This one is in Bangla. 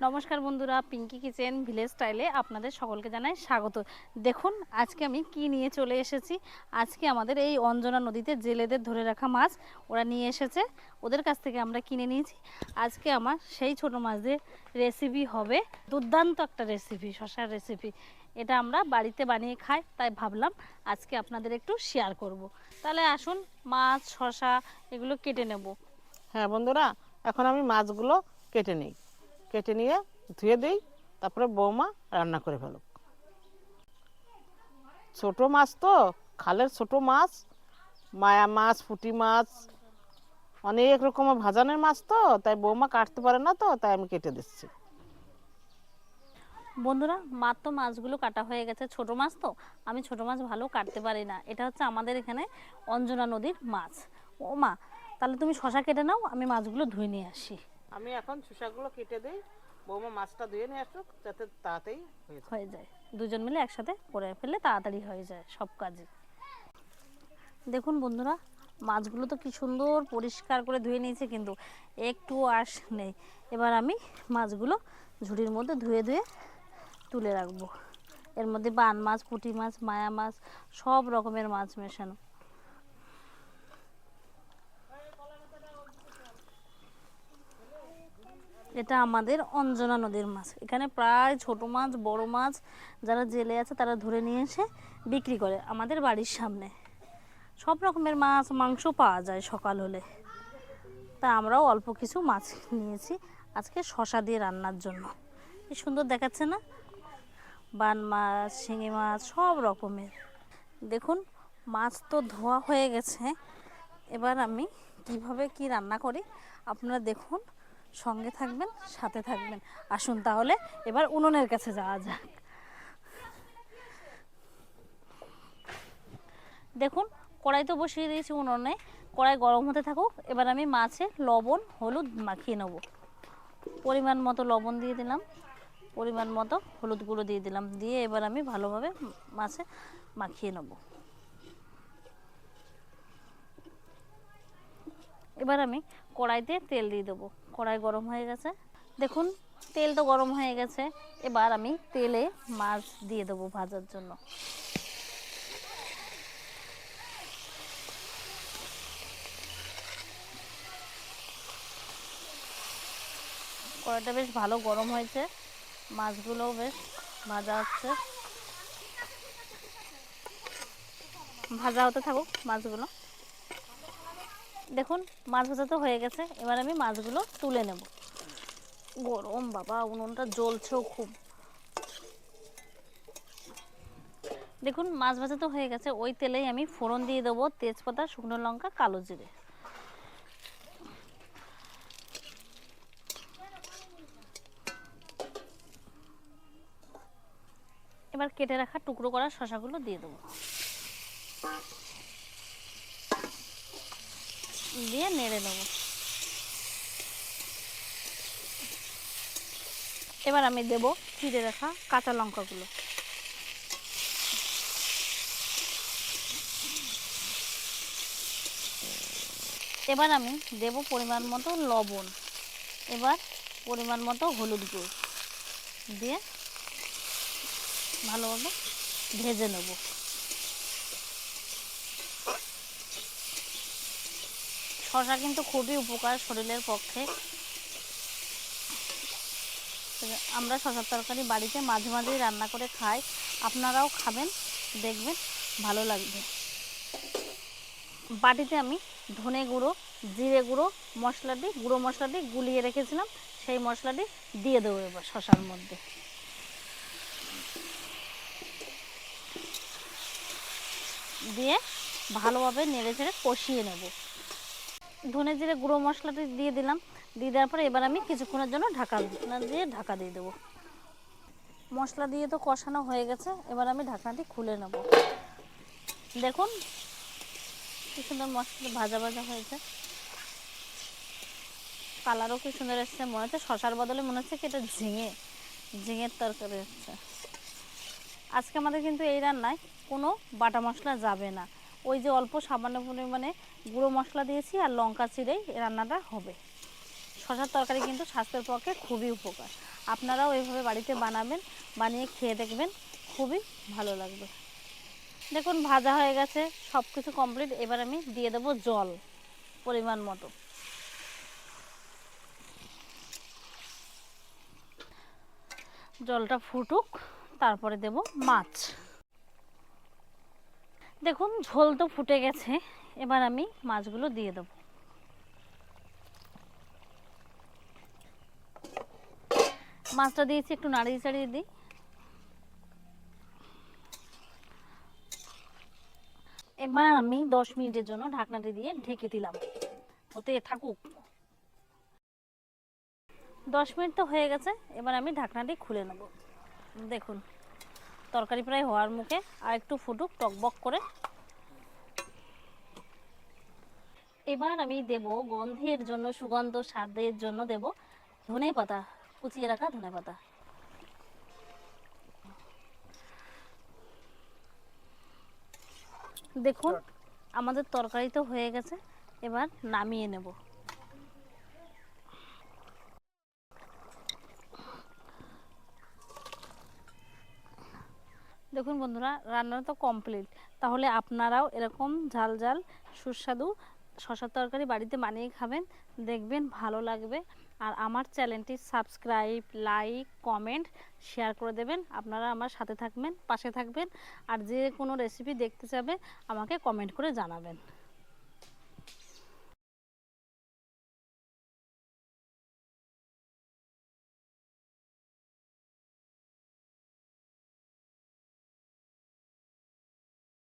নমস্কার বন্ধুরা, পিঙ্কি কিচেন ভিলেজ স্টাইলে আপনাদের সকলকে জানাই স্বাগত। দেখুন আজকে আমি কি নিয়ে চলে এসেছি। আজকে আমাদের এই অঞ্জনা নদীতে জেলেদের ধরে রাখা মাছ ওরা নিয়ে এসেছে, ওদের কাছ থেকে আমরা কিনে নিয়েছি। আজকে আমার সেই ছোট মাছদের রেসিপি হবে, দুর্দান্ত একটা রেসিপি, শশার রেসিপি। এটা আমরা বাড়িতে বানিয়ে খাই, তাই ভাবলাম আজকে আপনাদের একটু শেয়ার করব। তাহলে আসুন মাছ শশা এগুলো কেটে নেব। হ্যাঁ বন্ধুরা, এখন আমি মাছগুলো কেটে নিই, কেটে নিয়ে ধুয়ে দিই, তারপরে বৌমা রান্না করে ফেলো। ছোট মাছ তো, খালের ছোট মাছ, মায়া মাছ, পুঁটি মাছ, অনেক রকমের ভাজানের মাছ তো, তাই বৌমা কাটতে পারে না, তো তাই আমি কেটে দিচ্ছি। বন্ধুরা, মাত্র মাছগুলো কাটা হয়ে গেছে। ছোট মাছ তো, আমি ছোট মাছ ভালো কাটতে পারি না। এটা হচ্ছে আমাদের এখানে অঞ্জনা নদীর মাছ। ও মা, তাহলে তুমি শশা কেটে নাও, আমি মাছগুলো ধুয়ে নিয়ে আসি। আমি এখন শসাগুলো কেটে দিই, বৌমা মাছটা ধুয়ে নিয়ে আসুক, যাতে তাড়াতাড়ি হয়ে যায়। দুজন মিলে একসাথে করে ফেললে তাড়াতাড়ি হয়ে যায় সব কাজে। দেখুন বন্ধুরা, মাছগুলো তো কি সুন্দর পরিষ্কার করে ধুয়ে নিয়েছে, কিন্তু একটু আঁশ নেই। এবার আমি মাছগুলো ঝুড়ির মধ্যে ধুয়ে ধুয়ে তুলে রাখবো। এর মধ্যে বান মাছ, পুঁটি মাছ, মায়া মাছ, সব রকমের মাছ মেশানো। এটা আমাদের অঞ্জনা নদীর মাছ। এখানে প্রায় ছোট মাছ বড় মাছ যারা জেলে আছে তারা ধরে নিয়ে এসে বিক্রি করে আমাদের বাড়ির সামনে। সব রকমের মাছ মাংস পাওয়া যায় সকাল হলে। তা আমরাও অল্প কিছু মাছ নিয়েছি আজকে শশা দিয়ে রান্নার জন্য। কি সুন্দর দেখাচ্ছে না, বান মাছ, শিঙি মাছ, সব রকমের। দেখুন মাছ তো ধোয়া হয়ে গেছে। এবার আমি কিভাবে কি রান্না করি আপনারা দেখুন, সঙ্গে থাকবেন, সাথে থাকবেন। আসুন তাহলে এবার উনুনের কাছে যাওয়া যাক। দেখুন কড়াই তো বসিয়ে দিয়েছি উনুনে, কড়াই গরম হতে থাকুক। এবার আমি মাছে লবণ হলুদ মাখিয়ে নেব। পরিমাণ মতো লবণ দিয়ে দিলাম, পরিমাণ মতো হলুদ গুঁড়ো দিয়ে দিলাম, দিয়ে এবার আমি ভালোভাবে মাছে মাখিয়ে নেব। এবার আমি কড়াইতে তেল দিয়ে দেবো। কড়াই গরম হয়ে গেছে, দেখুন তেল তো গরম হয়ে গেছে। এবার আমি তেলে মাছ দিয়ে দেবো ভাজার জন্য। কড়াইটা বেশ ভালো গরম হয়েছে, মাছগুলোও বেশ ভাজা হচ্ছে। ভাজা হতে থাকুক মাছগুলো। দেখুন মাছ ভাজা তো হয়ে গেছে, এবার আমি মাছগুলো তুলে নেব। গরম বাবা, উনুনটা জ্বলছেও খুব। দেখুন মাছ ভাজা তো হয়ে গেছে, ওই তেলেই আমি ফোড়ন দিয়ে দেবো, তেজপাতা, শুকনো লঙ্কা, কালো জিরে। এবার কেটে রাখা টুকরো করা শশাগুলো দিয়ে দেবো, দিয়ে নেড়ে নেব। এবার আমি দেব চিড়ে রাখা কাঁচা লঙ্কাগুলো। এবার আমি দেব পরিমাণ মতো লবণ, এবার পরিমাণ মতো হলুদ গুঁড়ো দিয়ে ভালোভাবে ভেজে নেব। শসা কিন্তু খুবই উপকার শরীরের পক্ষে। আমরা শসার তরকারি বাড়িতে মাঝে মাঝেই রান্না করে খাই, আপনারাও খাবেন, দেখবেন ভালো লাগবে। বাটিতে আমি ধনে গুঁড়ো, জিরে গুঁড়ো গুঁড়ো মশলাটি গুলিয়ে রেখেছিলাম, সেই মশলাটি দিয়ে দেবো এবার শসার মধ্যে। দিয়ে ভালোভাবে নেড়ে চেড়ে কষিয়ে নেব। ধনে জিরে গুঁড়ো মশলাটি দিয়ে দিলাম, দিয়ে দেওয়ার পরে এবার আমি কিছুক্ষণের জন্য ঢাকা দিয়ে দেবো। মশলা দিয়ে তো কষানো হয়ে গেছে, এবার আমি ঢাকনাটি খুলে নেব। দেখুন কি সুন্দর মশলা ভাজা ভাজা হয়েছে, কালারও কি সুন্দর এসছে। মনে হচ্ছে শশার বদলে মনে হচ্ছে কি এটা ঝিঙের তরকারি হচ্ছে। আজকে আমাদের কিন্তু এই রান্নায় কোনো বাটা মশলা যাবে না, ওই যে অল্প সামান্য পরিমাণে গুঁড়ো মশলা দিয়েছি আর লঙ্কা চিড়েই রান্নাটা হবে। শশার তরকারি কিন্তু স্বাস্থ্যের পক্ষে খুবই উপকার। আপনারাও এইভাবে বাড়িতে বানাবেন, বানিয়ে খেয়ে দেখবেন, খুবই ভালো লাগবে। দেখুন ভাজা হয়ে গেছে, সব কিছু কমপ্লিট। এবার আমি দিয়ে দেবো জল পরিমাণ মতো। জলটা ফুটুক, তারপরে দেব মাছ। দেখুন ঝোল তো ফুটে গেছে, এবার আমি মাছগুলো দিয়ে দেব। মাছটা দিয়েছি, একটু নাড়িয়ে চাড়িয়ে দিই। এবার আমি 10 মিনিটের জন্য ঢাকনাটি দিয়ে ঢেকে দিলাম, ওতে থাকুক। 10 মিনিট তো হয়ে গেছে, এবার আমি ঢাকনাটি খুলে নেব। দেখুন তরকারি প্রায় হওয়ার মুখে, আর একটু ফুটুক টকবক করে। এবার আমি দেব গন্ধের জন্য, সুগন্ধ স্বাদের জন্য দেব ধনেপাতা, কুচিয়ে রাখা ধনেপাতা। দেখুন আমাদের তরকারি তো হয়ে গেছে, এবার নামিয়ে নেব। দেখুন বন্ধুরা, রান্না তো কমপ্লিট। তাহলে আপনারাও এরকম ঝাল ঝাল সুস্বাদু শশার তরকারি বাড়িতে বানিয়ে খাবেন, দেখবেন ভালো লাগবে। আর আমার চ্যানেলটি সাবস্ক্রাইব, লাইক, কমেন্ট, শেয়ার করে দেবেন। আপনারা আমার সাথে থাকবেন, পাশে থাকবেন। আর যে কোনো রেসিপি দেখতে চাবে আমাকে কমেন্ট করে জানাবেন।